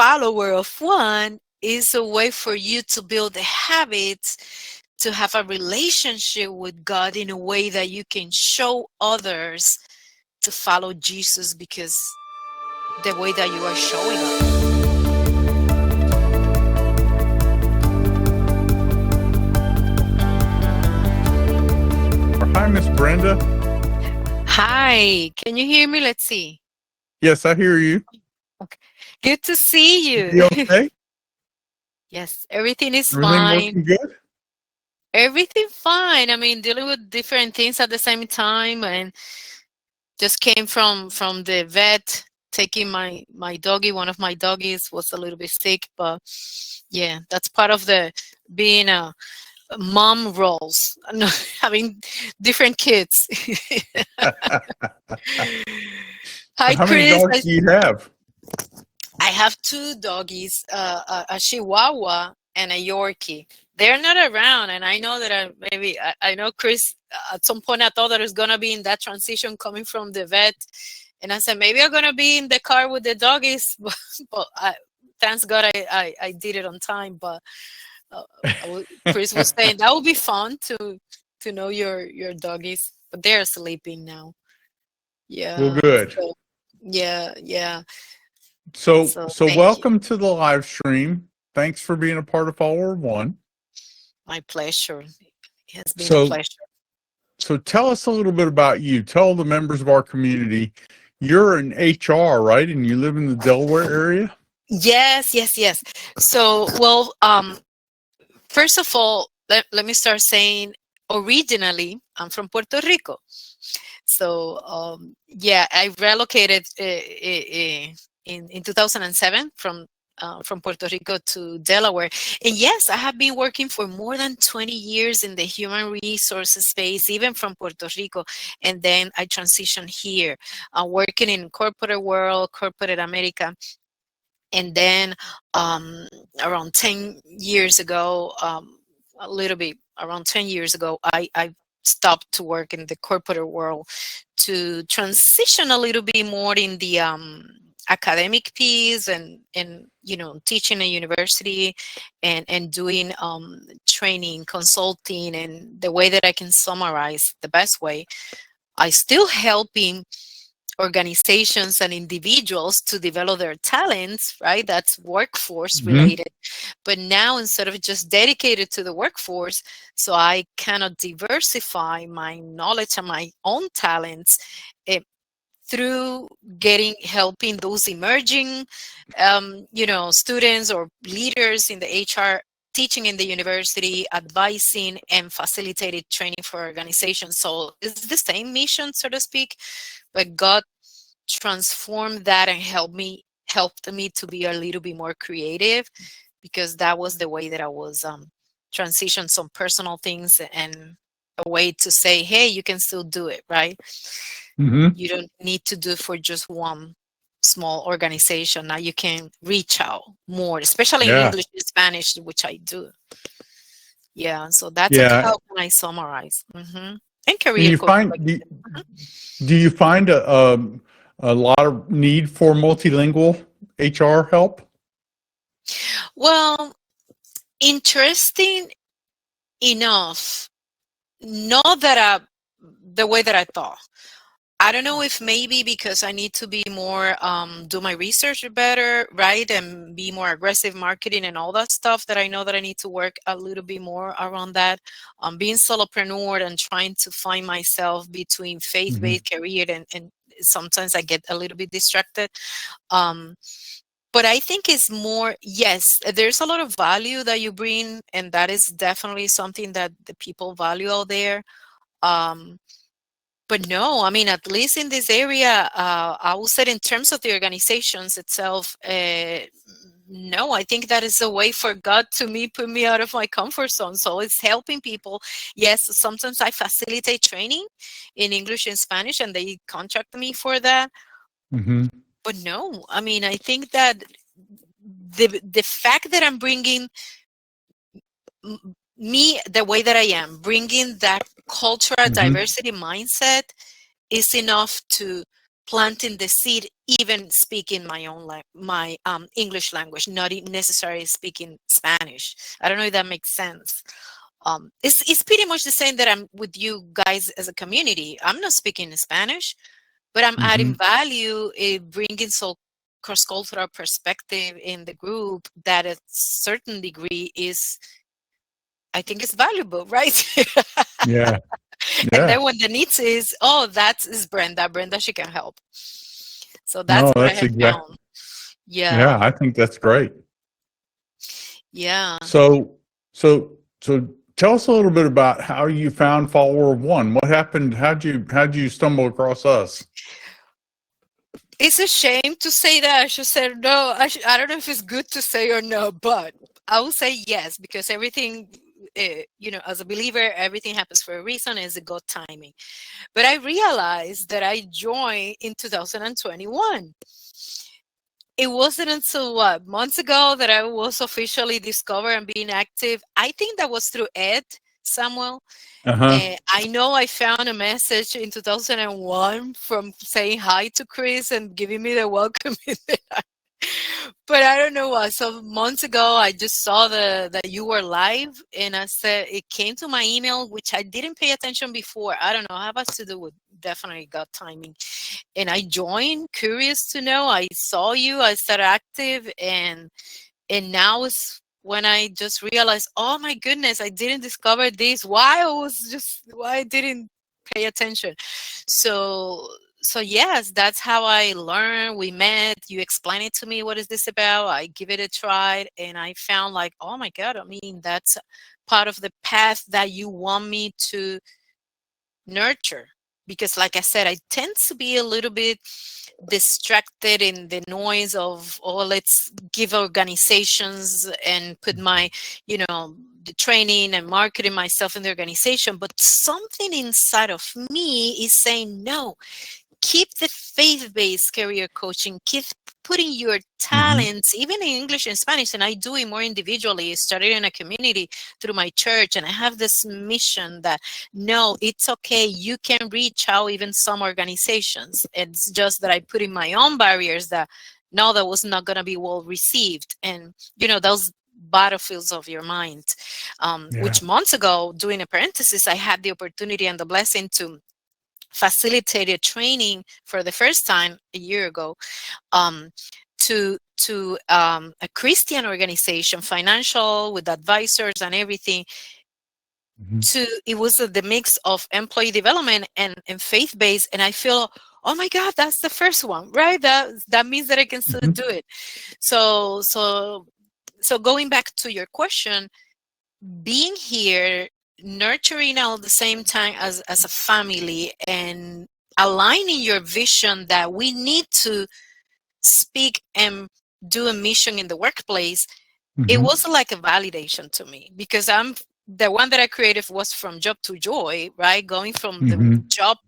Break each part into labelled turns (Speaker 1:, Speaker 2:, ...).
Speaker 1: follower of one is a way for you to build the habits to have a relationship with God in a way that you can show others to follow Jesus because the way that you are showing up.
Speaker 2: Hi, Miss Brenda.
Speaker 1: Hi, can you hear me? Let's see.
Speaker 2: Yes, I hear you.
Speaker 1: Okay. Good to see you.
Speaker 2: You okay?
Speaker 1: Yes, everything is
Speaker 2: Everything
Speaker 1: fine.
Speaker 2: working good?
Speaker 1: Everything fine. I mean, dealing with different things at the same time, and just came from the vet, taking my doggy. One of my doggies was a little bit sick, but yeah, that's part of the being a mom roles, having different kids. Hi,
Speaker 2: How many
Speaker 1: Chris.
Speaker 2: dogs do you have?
Speaker 1: I have two doggies, a Chihuahua and a Yorkie. They're not around, and I know that I know Chris. At some point, I thought that I was gonna be in that transition coming from the vet, and I said maybe I'm gonna be in the car with the doggies, but thanks God I did it on time. But Chris was saying that would be fun to know your doggies, but they're sleeping now. Yeah.
Speaker 2: Well, good.
Speaker 1: So, yeah.
Speaker 2: So welcome
Speaker 1: you.
Speaker 2: to the live stream. Thanks for being a part of Follower One.
Speaker 1: My pleasure. It has been a pleasure.
Speaker 2: So tell us a little bit about you. Tell the members of our community. You're in HR, right? And you live in the Delaware area?
Speaker 1: Yes. So, well, first of all, let me start saying, originally, I'm from Puerto Rico. So, yeah, I relocated in 2007 from Puerto Rico to Delaware. And yes, I have been working for more than 20 years in the human resources space, even from Puerto Rico. And then I transitioned here, working in corporate world, corporate America. And then around 10 years ago, a little bit around 10 years ago, I stopped to work in the corporate world to transition a little bit more in the academic piece and teaching a university and doing training, consulting, and the way that I can summarize the best way, I still helping organizations and individuals to develop their talents, right? That's workforce related. But now, instead of just dedicated to the workforce, so I cannot diversify my knowledge and my own talents through helping those emerging, students or leaders in the HR, teaching in the university, advising and facilitated training for organizations. So it's the same mission, so to speak, but God transformed that and helped me to be a little bit more creative, because that was the way that I was transition some personal things and a way to say, hey, you can still do it, right? You don't need to do it for just one small organization. Now you can reach out more, especially in English and Spanish, which I do. Yeah, so that's how can I summarize. And career coaching.
Speaker 2: Do you find a lot of need for multilingual HR help?
Speaker 1: Well, interesting enough, not that the way that I thought. I don't know if maybe because I need to be more, do my research better, right? And be more aggressive marketing and all that stuff, that I know that I need to work a little bit more around that. Being solopreneur and trying to find myself between faith-based career and sometimes I get a little bit distracted. But I think it's more, yes, there's a lot of value that you bring, and that is definitely something that the people value out there. But no, I mean, at least in this area, I would say in terms of the organizations itself, no, I think that is a way for God to put me out of my comfort zone. So it's helping people. Yes, sometimes I facilitate training in English and Spanish, and they contract me for that. But no, I mean, I think that the fact that I'm bringing me the way that I am, bringing that cultural diversity mindset is enough to planting the seed, even speaking my own my English language, not necessarily speaking Spanish. I don't know if that makes sense. It's pretty much the same that I'm with you guys as a community. I'm not speaking Spanish, but I'm adding value in bringing so cross-cultural perspective in the group that at a certain degree is, I think it's valuable, right?
Speaker 2: Yeah.
Speaker 1: And
Speaker 2: Yeah.
Speaker 1: then when the needs is, oh, that is Brenda. Brenda, she can help. So that's
Speaker 2: No,
Speaker 1: what I
Speaker 2: that's
Speaker 1: have
Speaker 2: exactly.
Speaker 1: found.
Speaker 2: Yeah,
Speaker 1: Yeah.
Speaker 2: I think that's great.
Speaker 1: Yeah.
Speaker 2: So tell us a little bit about how you found Follower of One. What happened? How'd you stumble across us?
Speaker 1: It's a shame to say that. I should say no. I don't know if it's good to say or no, but I will say yes, because everything, as a believer, everything happens for a reason. It's a God timing. But I realized that I joined in 2021. It wasn't until months ago that I was officially discovered and being active. I think that was through Ed Samuel.
Speaker 2: Uh-huh.
Speaker 1: I know I found a message in 2001 from saying hi to Chris and giving me the welcome. But I don't know what. So months ago, I just saw that you were live, and I said it came to my email, which I didn't pay attention before. I don't know. How has to do with definitely God timing. And I joined, curious to know. I saw you. I started active, and now is when I just realized, oh my goodness, I didn't discover this. Why I didn't pay attention. So yes, that's how I learned. We met, you explained it to me, what is this about? I give it a try, and I found like, oh my God, I mean, that's part of the path that you want me to nurture. Because like I said, I tend to be a little bit distracted in the noise of, oh, let's give organizations and put my, the training and marketing myself in the organization. But something inside of me is saying, no, keep the faith-based career coaching, keep putting your talents, even in English and Spanish, and I do it more individually, started in a community through my church, and I have this mission that, no, it's okay, you can reach out even some organizations. It's just that I put in my own barriers that, no, that was not going to be well received. And, those battlefields of your mind, which months ago, doing a parenthesis, I had the opportunity and the blessing to facilitated training for the first time a year ago to a Christian organization, financial, with advisors and everything. It was the mix of employee development and faith-based, and I feel, oh my God, that's the first one, right? That means that I can still do it. So going back to your question, being here, nurturing all the same time as a family, and aligning your vision that we need to speak and do a mission in the workplace, it was like a validation to me, because the one that I created was from job to joy, right? Going from the job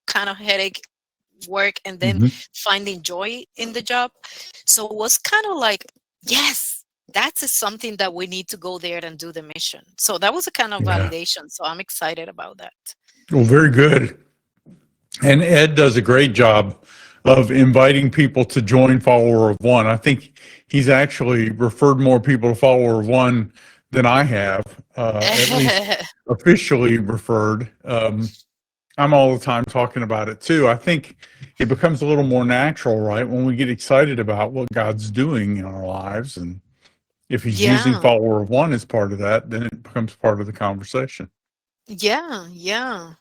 Speaker 1: kind of headache work and then finding joy in the job. So it was kind of like, yes, that's something that we need to go there and do the mission. So that was a kind of validation. So I'm excited about that.
Speaker 2: Well, very good. And Ed does a great job of inviting people to join Follower of One. I think he's actually referred more people to Follower of One than I have, at least officially referred. I'm all the time talking about it too. I think it becomes a little more natural, right, when we get excited about what God's doing in our lives, and if he's using Follower of One as part of that, then it becomes part of the conversation.
Speaker 1: Yeah.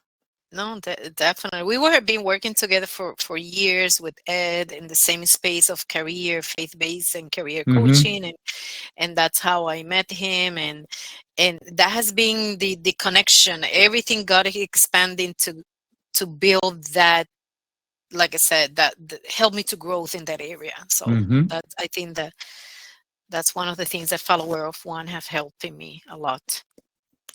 Speaker 1: No, definitely. We were been working together for years with Ed in the same space of career, faith-based and career coaching, and that's how I met him, and that has been the connection. Everything got expanding to build that. Like I said, that helped me to growth in that area. So I think that's one of the things that Follower of One have helped me a lot.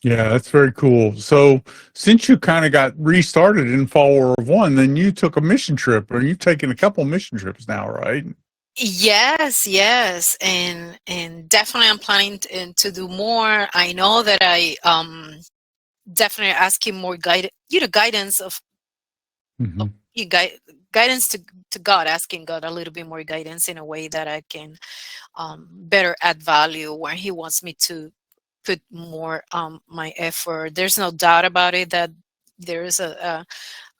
Speaker 2: Yeah, that's very cool. So since you kind of got restarted in Follower of One, then you took a mission trip, or you've taken a couple mission trips now, right?
Speaker 1: Yes, and definitely I'm planning to do more. I know that I definitely asking more guidance of you guys, guidance to God, asking God a little bit more guidance in a way that I can better add value where He wants me to put more my effort. There's no doubt about it that there is a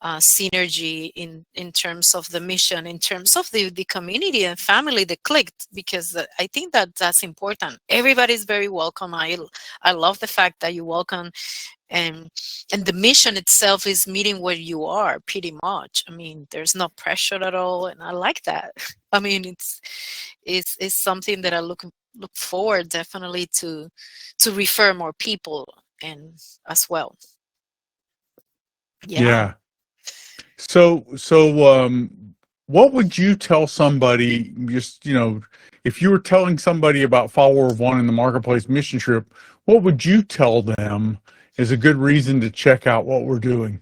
Speaker 1: synergy in terms of the mission, in terms of the community and family that clicked, because I think that that's important. Everybody's very welcome. I love the fact that you welcome, and the mission itself is meeting where you are pretty much. I mean, there's no pressure at all, and I like that. I mean, it's something that I look forward definitely to refer more people and as well.
Speaker 2: Yeah. So, what would you tell somebody, just, if you were telling somebody about Follower of One in the Marketplace mission trip, what would you tell them is a good reason to check out what we're doing?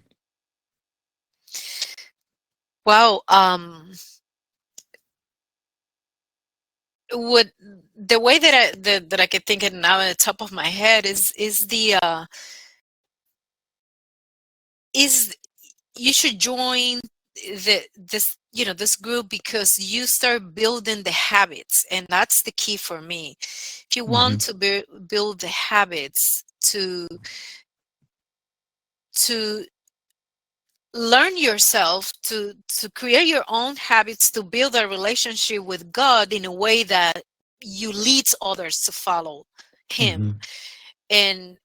Speaker 1: Well, the way that I could think it now at the top of my head is you should join this group because you start building the habits, and that's the key for me. If you want to build the habits to learn yourself, to create your own habits, to build a relationship with God in a way that you lead others to follow Him. And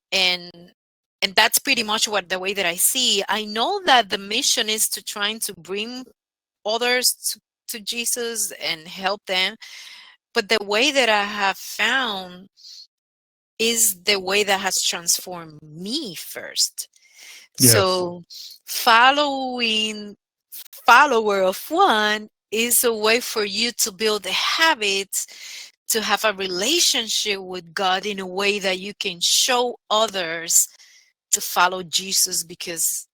Speaker 1: that's pretty much the way that I see. I know that the mission is to trying to bring others to Jesus and help them, but the way that I have found is the way that has transformed me first. Yes. So following Follower of One is a way for you to build a habit, to have a relationship with God in a way that you can show others to follow Jesus, because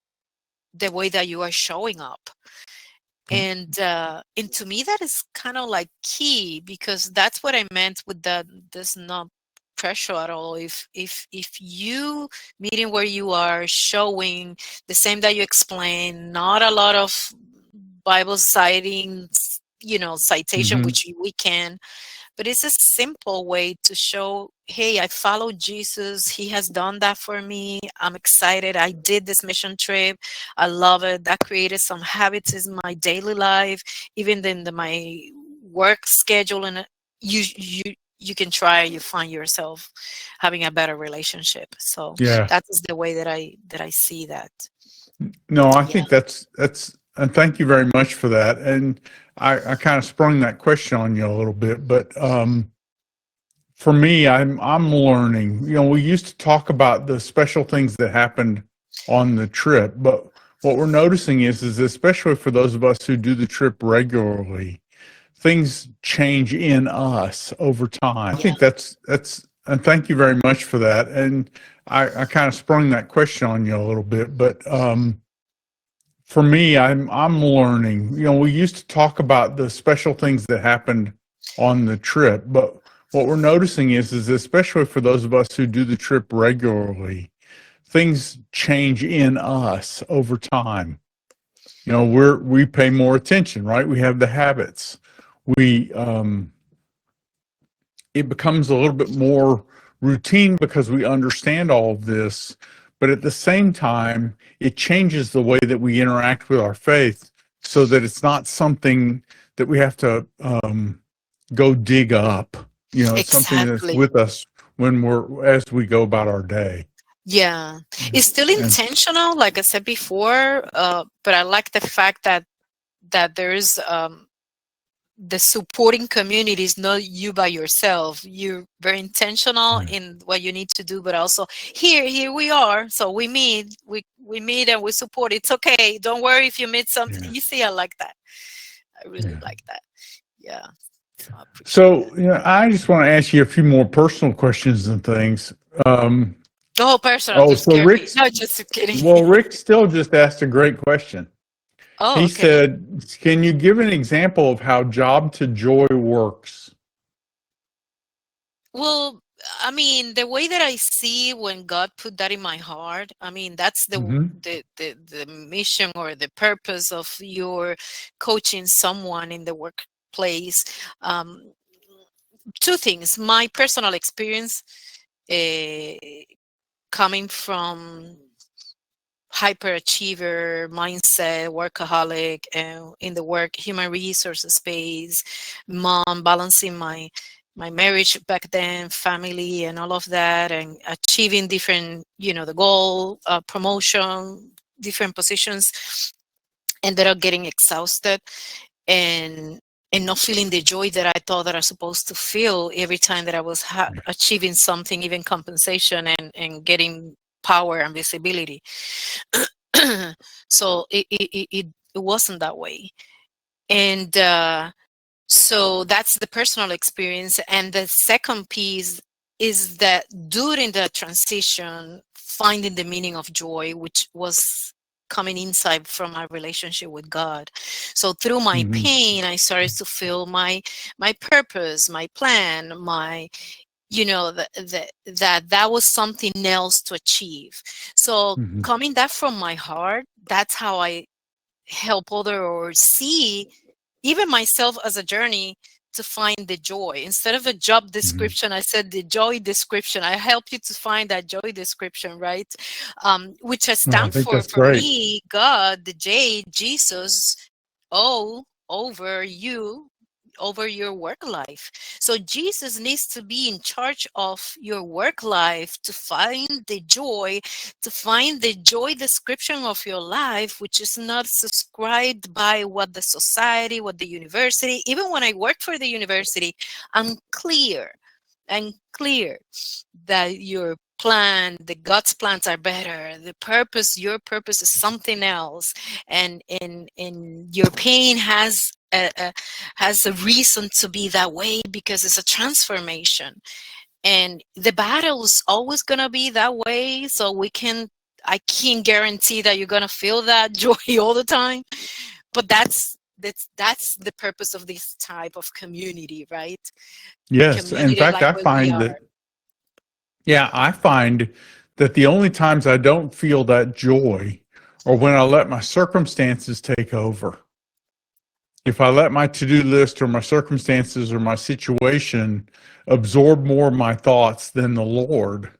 Speaker 1: the way that you are showing up. And to me, that is kind of like key, because that's what I meant with that. There's no pressure at all. If you meeting where you are, showing the same that you explain, not a lot of Bible citing, citation, which we can. But it's a simple way to show, hey, I follow Jesus. He has done that for me. I'm excited. I did this mission trip. I love it. That created some habits in my daily life, even in my work schedule. And you can try. You find yourself having a better relationship. So that is the way that I see that.
Speaker 2: No, I think that's. And thank you very much for that. And I kind of sprung that question on you a little bit, but for me, I'm learning. We used to talk about the special things that happened on the trip, but what we're noticing is especially for those of us who do the trip regularly, things change in us over time. I think that's. And thank you very much for that. And I kind of sprung that question on you a little bit, but for me, I'm learning. We used to talk about the special things that happened on the trip, but what we're noticing is especially for those of us who do the trip regularly, things change in us over time. We pay more attention, right? We have the habits. It becomes a little bit more routine because we understand all of this. But at the same time, it changes the way that we interact with our faith, so that it's not something that we have to go dig up. It's something that's with us as we go about our day.
Speaker 1: Yeah, it's still intentional, like I said before. But I like the fact that there is the supporting community is not you by yourself. You're very intentional in what you need to do, but also here we are. So we meet and we support. It's okay. Don't worry if you meet something. You see, I like that. I really like that. Yeah.
Speaker 2: So I just want to ask you a few more personal questions and things.
Speaker 1: Personal.
Speaker 2: So Rick,
Speaker 1: no, just kidding.
Speaker 2: Well, Rick still just asked a great question. He
Speaker 1: okay.
Speaker 2: said, can you give an example of how Job to Joy works?
Speaker 1: Well, I mean, the way that I see when God put that in my heart, I mean, that's
Speaker 2: Hmm.
Speaker 1: the mission or the purpose of your coaching someone in the workplace. Um, Two things: my personal experience, uh, coming from hyperachiever mindset, workaholic, in the work human resources space, mom, balancing my marriage back then, family, and all of that, and achieving different, the goal, promotion, different positions, ended up getting exhausted, and not feeling the joy that I thought that I was supposed to feel every time that I was achieving something, even compensation, and getting power and visibility. So it wasn't that way. And so that's the personal experience. And the second piece is that during the transition, finding the meaning of joy, which was coming inside from my relationship with God. So through my
Speaker 2: Hmm.
Speaker 1: pain, I started to feel my purpose, my plan, my, that was something else to achieve. So
Speaker 2: Hmm.
Speaker 1: coming that from my heart, that's how I help other, or see even myself as a journey to find the joy. Instead of a job
Speaker 2: Hmm.
Speaker 1: description, I said the joy description. I help you to find that joy description, right? Which I
Speaker 2: I
Speaker 1: stand
Speaker 2: think that's
Speaker 1: for
Speaker 2: great.
Speaker 1: me, God, the J, Jesus, O, over you, over your work life. So Jesus needs to be in charge of your work life to find the joy description of your life, which is not subscribed by what the society, what the university. Even when I work for the university, I'm clear and clear that your plan, the God's plans are better. The purpose, your purpose is something else, and your pain has a reason to be that way, because it's a transformation, and the battle is always gonna be that way. So I can't guarantee that you're gonna feel that joy all the time, but that's the purpose of this type of community, right?
Speaker 2: Yes. In
Speaker 1: Community
Speaker 2: fact,
Speaker 1: like
Speaker 2: I
Speaker 1: what we
Speaker 2: find
Speaker 1: are.
Speaker 2: that, yeah, I find that the only times I don't feel that joy are when I let my circumstances take over. If I let my to-do list or my circumstances or my situation absorb more of my thoughts than the Lord,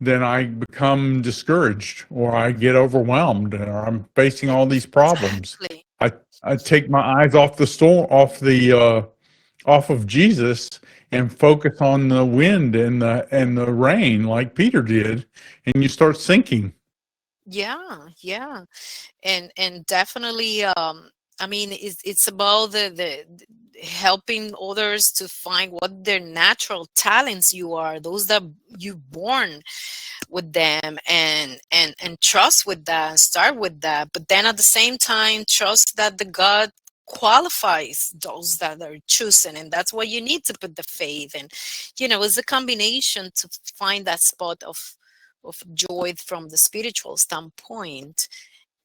Speaker 2: then I become discouraged or I get overwhelmed or I'm facing all these problems.
Speaker 1: Exactly.
Speaker 2: I I take my eyes off the storm, off of Jesus, and focus on the wind and the rain like Peter did, and you start sinking.
Speaker 1: Yeah, yeah. And definitely, I mean, it's about the helping others to find what their natural talents you are, those that you born with them, and trust with that, and start with that, but then at the same time trust that the God qualifies those that are chosen, and that's why you need to put the faith. And it's a combination to find that spot of joy from the spiritual standpoint.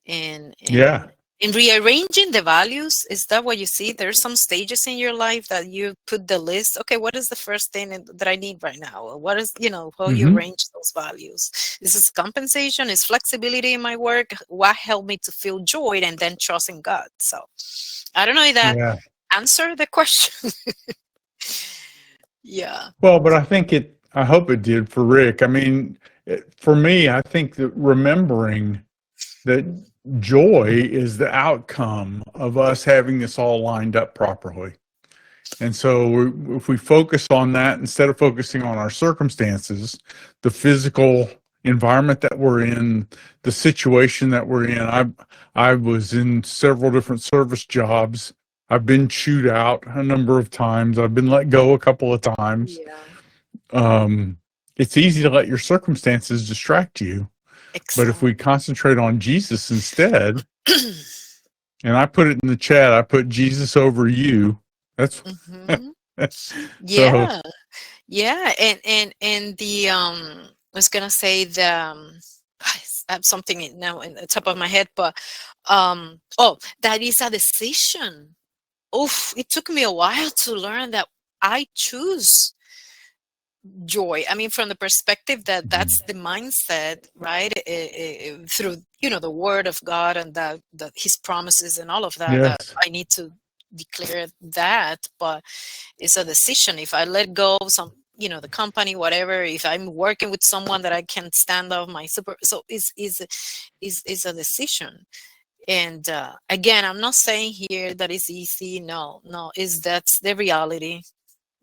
Speaker 1: and
Speaker 2: Yeah.
Speaker 1: and in rearranging the values, is that what you see? There's some stages in your life that you put the list. Okay, what is the first thing that I need right now? Or what is, how you
Speaker 2: Hmm.
Speaker 1: arrange those values? Is this compensation? Is flexibility in my work? What helped me to feel joy, and then trusting God? So I don't know if that
Speaker 2: Yeah.
Speaker 1: answered the question. Yeah.
Speaker 2: Well, but I hope it did for Rick. I mean, for me, I think that remembering that joy is the outcome of us having this all lined up properly. And so if we focus on that instead of focusing on our circumstances, the physical environment that we're in, the situation that we're in. I was in several different service jobs. I've been chewed out a number of times. I've been let go a couple of times.
Speaker 1: Yeah.
Speaker 2: Um, it's easy to let your circumstances distract you, but if we
Speaker 1: Exactly.
Speaker 2: concentrate on Jesus instead, and I put it in the chat, I put Jesus over you. That's
Speaker 1: Hmm.
Speaker 2: so.
Speaker 1: Yeah. Yeah, and the I was gonna say the I have something now in the top of my head, but that is a decision. Oof, it took me a while to learn that I choose joy. I mean, from the perspective that that's the mindset, right? Through, the word of God and that his promises and all of that, that
Speaker 2: Yes.
Speaker 1: I need to declare that. But it's a decision. If I let go of some, the company, whatever, if I'm working with someone that I can't stand off my super, so is a decision. And again, I'm not saying here that it's easy. No, is that's the reality.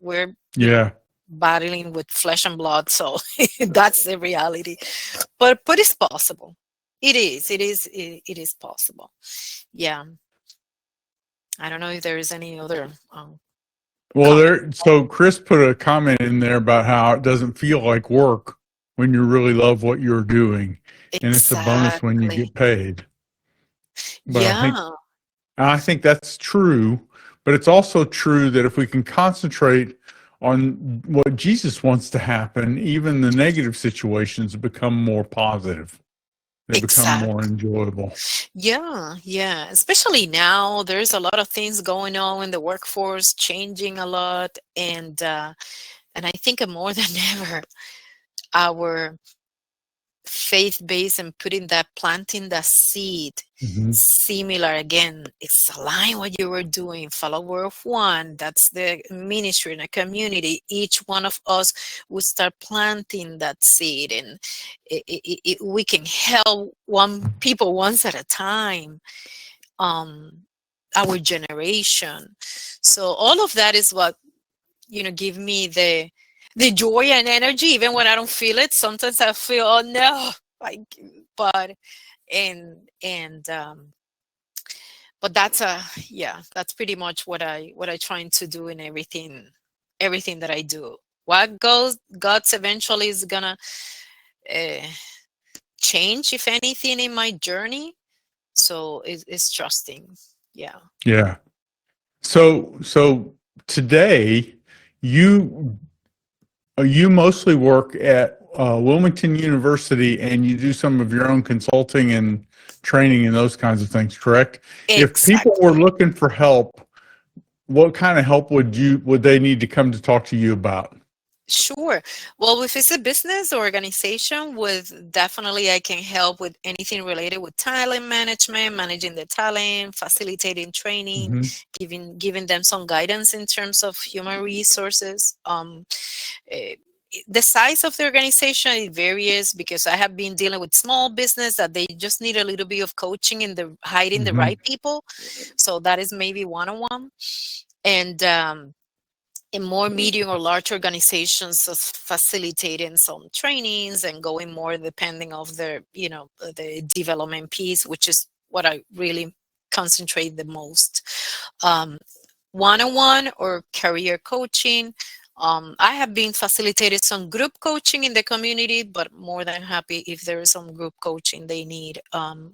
Speaker 1: We're,
Speaker 2: Yeah.
Speaker 1: battling with flesh and blood, so that's the reality. But it's possible. It is possible. Yeah. I don't know if there is any other
Speaker 2: Well, so Chris put a comment in there about how it doesn't feel like work when you really love what you're doing, and it's a bonus when you
Speaker 1: exactly.
Speaker 2: get paid. But
Speaker 1: Yeah,
Speaker 2: I think that's true, but it's also true that if we can concentrate on what Jesus wants to happen, even the negative situations become more positive. They become more
Speaker 1: exactly.
Speaker 2: enjoyable.
Speaker 1: Yeah. Especially now, there's a lot of things going on in the workforce, changing a lot, and I think more than ever, our faith-based and planting that seed,
Speaker 2: Mhm.
Speaker 1: similar again, it's align what you were doing, follower of one. That's the ministry in a community. Each one of us would start planting that seed, and we can help people once at a time, our generation. So all of that is what give me the joy and energy, even when I don't feel it. Sometimes I feel, oh no, like, but and but that's pretty much what I trying to do in everything that I do. What God's eventually is gonna uh, change, if anything, in my journey. So it's trusting. Yeah.
Speaker 2: Yeah. So today you you mostly work at Wilmington University, and you do some of your own consulting and training and those kinds of things, correct? If people were
Speaker 1: Exactly.
Speaker 2: looking for help, what kind of help would they need to come to talk to you about?
Speaker 1: Sure. Well, if it's a business or organization, with definitely I can help with anything related with talent management, managing the talent, facilitating training,
Speaker 2: Hmm.
Speaker 1: giving them some guidance in terms of human resources. Eh, the size of the organization, it varies, because I have been dealing with small business that they just need a little bit of coaching in the hiding the
Speaker 2: Hmm.
Speaker 1: right people. So that is maybe one-on-one. And in more medium or large organizations, facilitating some trainings and going more depending of the development piece, which is what I really concentrate the most. um, One-on-one or career coaching. I have been facilitated some group coaching in the community, but more than happy if there is some group coaching they need,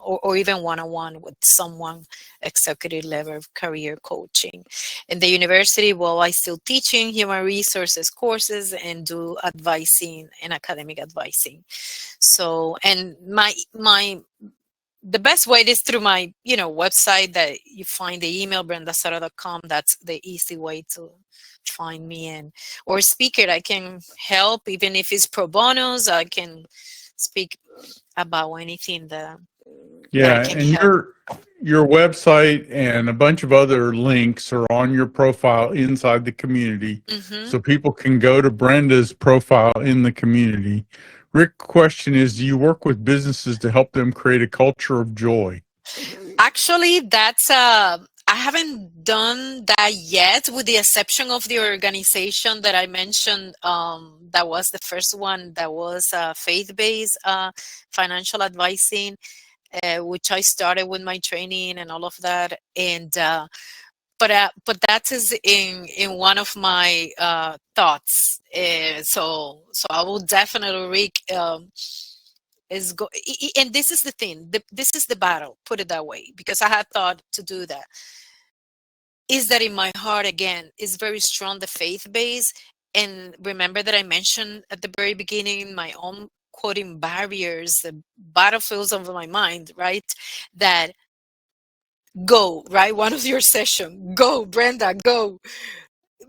Speaker 1: or even one-on-one with someone, executive level career coaching. In the university, well, I still teaching human resources courses and do advising and academic advising. So, and the best way is through my website, that you find the email brendasoto.com. That's the easy way to find me. And or speaker, I can help, even if it's pro bonos. I can speak about anything that I
Speaker 2: Yeah,
Speaker 1: can
Speaker 2: and
Speaker 1: help.
Speaker 2: your website and a bunch of other links are on your profile inside the community,
Speaker 1: Hmm.
Speaker 2: so people can go to Brenda's profile in the community. Rick, question is, do you work with businesses to help them create a culture of joy?
Speaker 1: Actually, that's I haven't done that yet, with the exception of the organization that I mentioned. That was the first one, that was faith-based financial advising, which I started with my training and all of that. And but that is in one of my thoughts. So I will definitely and this is the thing. This is the battle. Put it that way, because I had thought to do that. Is that in my heart again is very strong, the faith base. And remember that I mentioned at the very beginning my own quoting barriers, the battlefields of my mind, right? That go, right? One of your session, go, Brenda, go.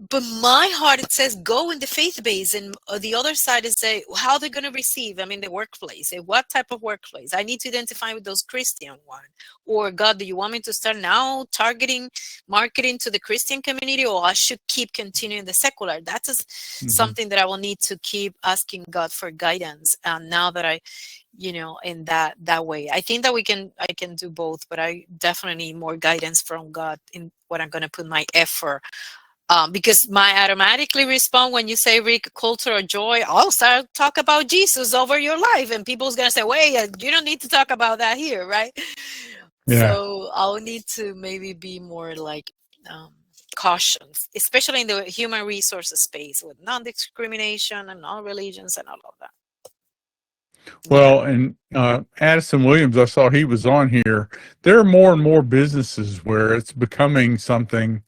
Speaker 1: but my heart, it says go in the faith base, and the other side is say how they're going to receive. I mean, the workplace. What type of workplace? I need to identify with those Christian one. Or God, do you want me to start now targeting marketing to the Christian community, or I should keep continuing the secular? That's something that I will need to keep asking God for guidance. And now that I, in that way, I think that I can do both, but I definitely need more guidance from God in what I'm going to put my effort. Because my automatically respond when you say, Rick, culture or joy, I'll start talk about Jesus over your life, and people's gonna say, wait, you don't need to talk about that here, right?
Speaker 2: Yeah.
Speaker 1: So I'll need to maybe be more like cautious, especially in the human resources space with non-discrimination and non-religions and all of that.
Speaker 2: Well, and Addison Williams, I saw he was on here. There are more and more businesses where it's becoming something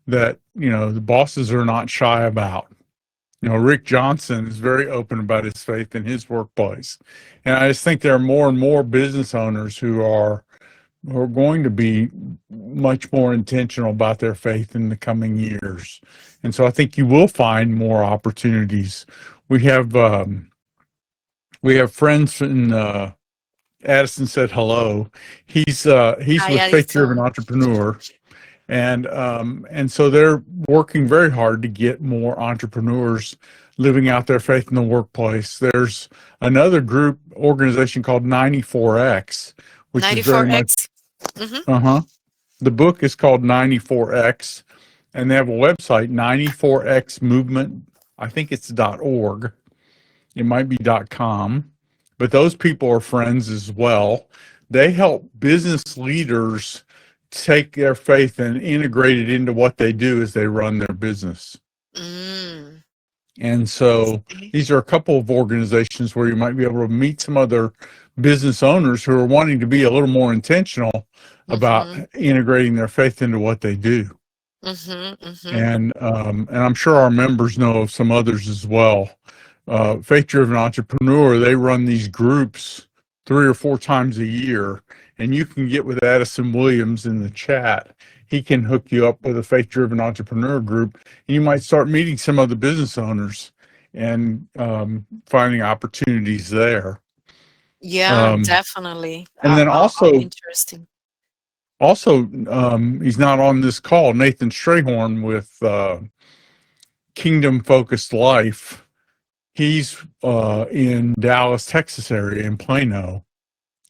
Speaker 2: that, the bosses are not shy about. Rick Johnson is very open about his faith in his workplace. And I just think there are more and more business owners who are going to be much more intentional about their faith in the coming years. And so I think you will find more opportunities. We have friends in Addison said hello. He's
Speaker 1: Hi,
Speaker 2: with Faith Driven
Speaker 1: Addison.
Speaker 2: Entrepreneur. And so they're working very hard to get more entrepreneurs living out their faith in the workplace. There's another organization called 94X, which is very much,
Speaker 1: 94X. Mm-hmm.
Speaker 2: The book is called 94X, and they have a website, 94X Movement. I think it's .org. It might be .com, but those people are friends as well. They help business leaders take their faith and integrate it into what they do as they run their business. And so these are a couple of organizations where you might be able to meet some other business owners who are wanting to be a little more intentional about integrating their faith into what they do. And I'm sure our members know of some others as well. Faith Driven Entrepreneur, they run these groups 3 or 4 times a year, and you can get with Addison Williams in the chat. He can hook you up with a Faith Driven Entrepreneur group, and you might start meeting some other business owners and finding opportunities there.
Speaker 1: Yeah, definitely.
Speaker 2: And then also,
Speaker 1: interesting.
Speaker 2: Also, he's not on this call, Nathan Strayhorn with Kingdom Focused Life. He's in Dallas, Texas area in Plano,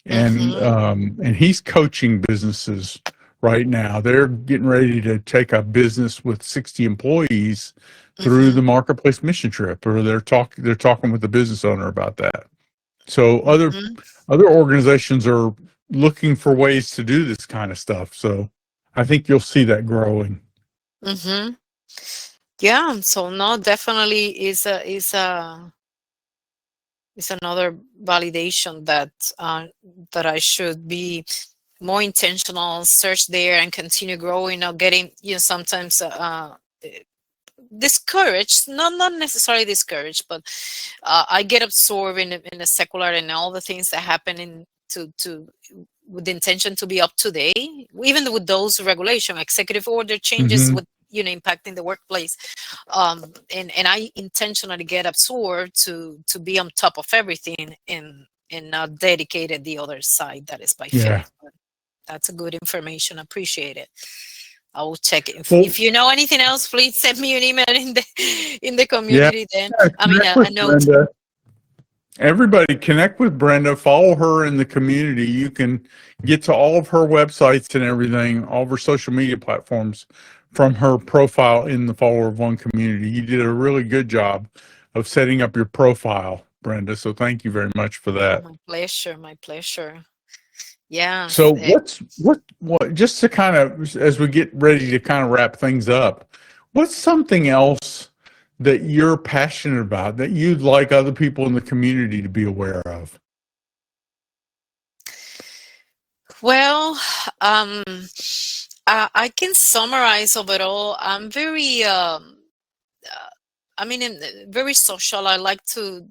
Speaker 2: and he's coaching businesses right now. They're getting ready to take a business with 60 employees through the marketplace mission trip, or they're talking with the business owner about that. So other organizations are looking for ways to do this kind of stuff. So I think you'll see that growing.
Speaker 1: Yeah. So no, definitely is another validation that I should be more intentional, search there, and continue growing. Or getting sometimes discouraged, not necessarily discouraged, but I get absorbed in the secular and all the things that happen with the intention to be up to date, even with those regulation, executive order changes with impacting the workplace, and I intentionally get absorbed to be on top of everything and not dedicated the other side that is by faith. But that's a good information. Appreciate it. I will check it. If you know anything else, please send me an email in the community. Then a note.
Speaker 2: Brenda. Everybody connect with Brenda, follow her in the community. You can get to all of her websites and everything, all of her social media platforms from her profile in the Follower of One community. You did a really good job of setting up your profile, Brenda. So thank you very much for that.
Speaker 1: My pleasure. Yeah.
Speaker 2: So what just to kind of, as we get ready to kind of wrap things up, what's something else that you're passionate about that you'd like other people in the community to be aware of?
Speaker 1: Well, I can summarize overall. I'm very, very social. I like to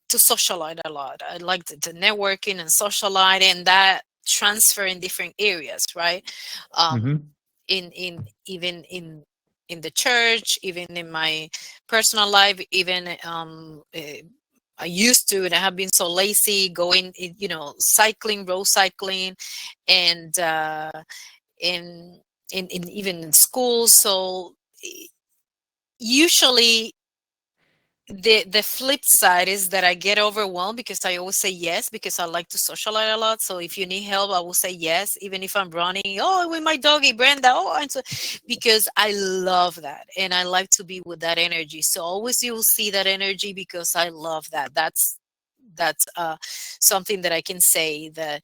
Speaker 1: socialize a lot. I like the networking and socialize, and that transfer in different areas, right? Even in in the church, even in my personal life, even I used to, and I have been so lazy going, cycling, road cycling, and in even in school. So usually the flip side is that I get overwhelmed because I always say yes, because I like to socialize a lot. So if you need help, I will say yes, even if I'm running. Oh, with my doggy Brenda. Oh, and so, because I love that and I like to be with that energy. So always you will see that energy because I love that. That's something that I can say, that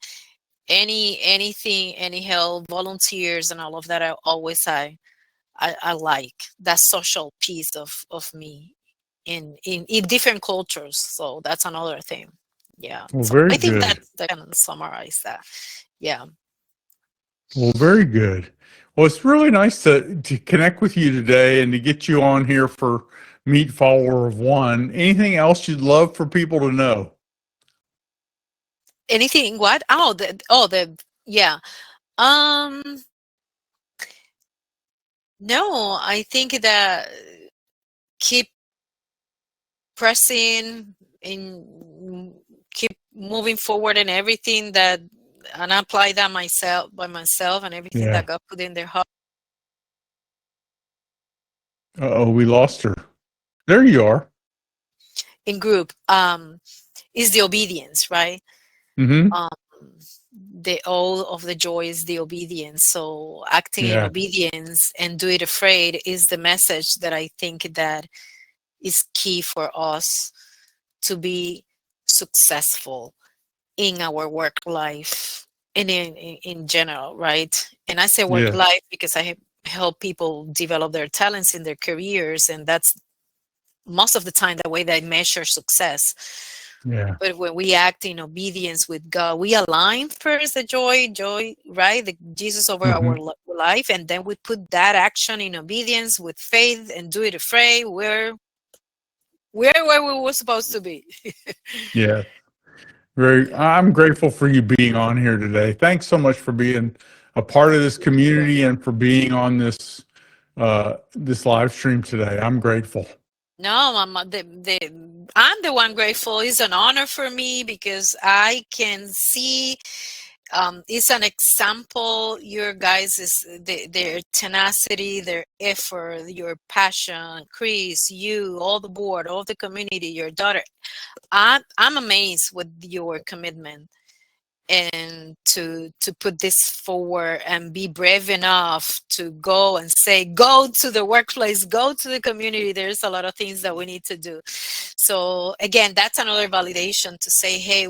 Speaker 1: anything, any help, volunteers, and all of that. I like that social piece of me in different cultures. So that's another thing. Yeah.
Speaker 2: Well,
Speaker 1: So
Speaker 2: very
Speaker 1: I think
Speaker 2: good.
Speaker 1: that kind of summarize that. Yeah.
Speaker 2: Well, very good. Well, it's really nice to connect with you today and to get you on here for Meet Follower of One. Anything else you'd love for people to know?
Speaker 1: Anything what? Yeah. No, I think that keep pressing and keep moving forward in everything that, and apply that by myself and everything
Speaker 2: Yeah.
Speaker 1: that God put in their heart.
Speaker 2: Uh-oh, we lost her. There you are.
Speaker 1: In group, is the obedience, right?
Speaker 2: Mm-hmm.
Speaker 1: The all of the joy is the obedience. So acting in
Speaker 2: Yeah.
Speaker 1: obedience and do it afraid is the message that I think that is key for us to be successful in our work life and in general, right? And I say work
Speaker 2: Yeah.
Speaker 1: life because I help people develop their talents in their careers, and that's most of the time the way they measure success.
Speaker 2: Yeah.
Speaker 1: But when we act in obedience with God, we align first the joy, right? The Jesus over
Speaker 2: Mm-hmm.
Speaker 1: our life, and then we put that action in obedience with faith and do it afraid. Where we were supposed to be.
Speaker 2: Yeah. I'm grateful for you being on here today. Thanks so much for being a part of this community and for being on this this live stream today. I'm grateful.
Speaker 1: No, I'm the one grateful. It's an honor for me because I can see it's an example. Your guys is their tenacity, their effort, your passion, Chris, you, all the board, all the community, your daughter. I'm amazed with your commitment and to put this forward and be brave enough to go and say, go to the workplace, go to the community. There's a lot of things that we need to do. So again, that's another validation to say, hey,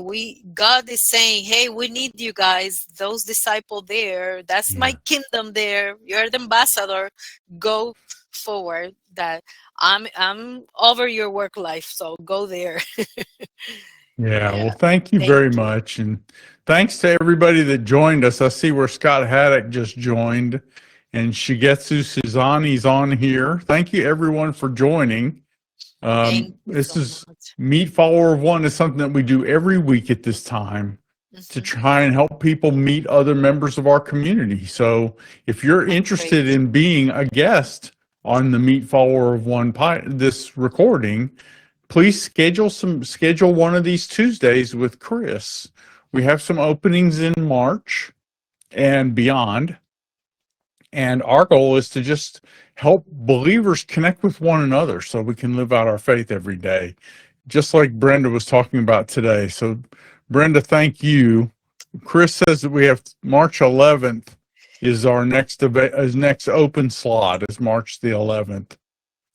Speaker 1: God is saying, hey, we need you guys, those disciples there, that's my kingdom there, you're the ambassador, go forward. That I'm over your work life, so go there.
Speaker 2: Yeah, well, thank you very much. And thanks to everybody that joined us. I see where Scott Haddock just joined, and Shigetsu Suzani's on here. Thank you, everyone, for joining. This is Meet Follower of One is something that we do every week at this time to try and help people meet other members of our community. So if you're interested in being a guest on the Meet Follower of One this recording, please schedule one of these Tuesdays with Chris. We have some openings in March and beyond. And our goal is to just help believers connect with one another so we can live out our faith every day, just like Brenda was talking about today. So, Brenda, thank you. Chris says that we have March 11th is our next open slot is March the 11th.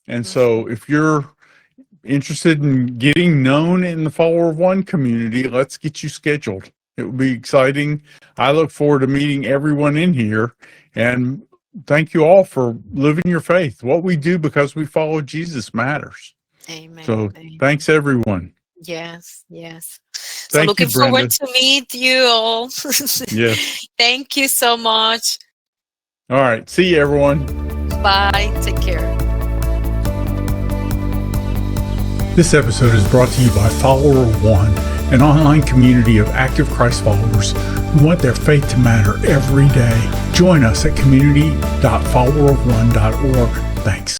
Speaker 2: And so if you're interested in getting known in the Follower of One community, let's get you scheduled. It will be exciting. I look forward to meeting everyone in here, and thank you all for living your faith. What we do because we follow Jesus matters.
Speaker 1: Amen.
Speaker 2: So thanks, everyone.
Speaker 1: Yes, yes.
Speaker 2: Thank
Speaker 1: so looking
Speaker 2: you, Brenda.
Speaker 1: forward to meet you all.
Speaker 2: Yes.
Speaker 1: Thank you so much.
Speaker 2: All right. See you, everyone.
Speaker 1: Bye. Take care.
Speaker 2: This episode is brought to you by Follower of One, an online community of active Christ followers who want their faith to matter every day. Join us at community.followerofone.org. Thanks.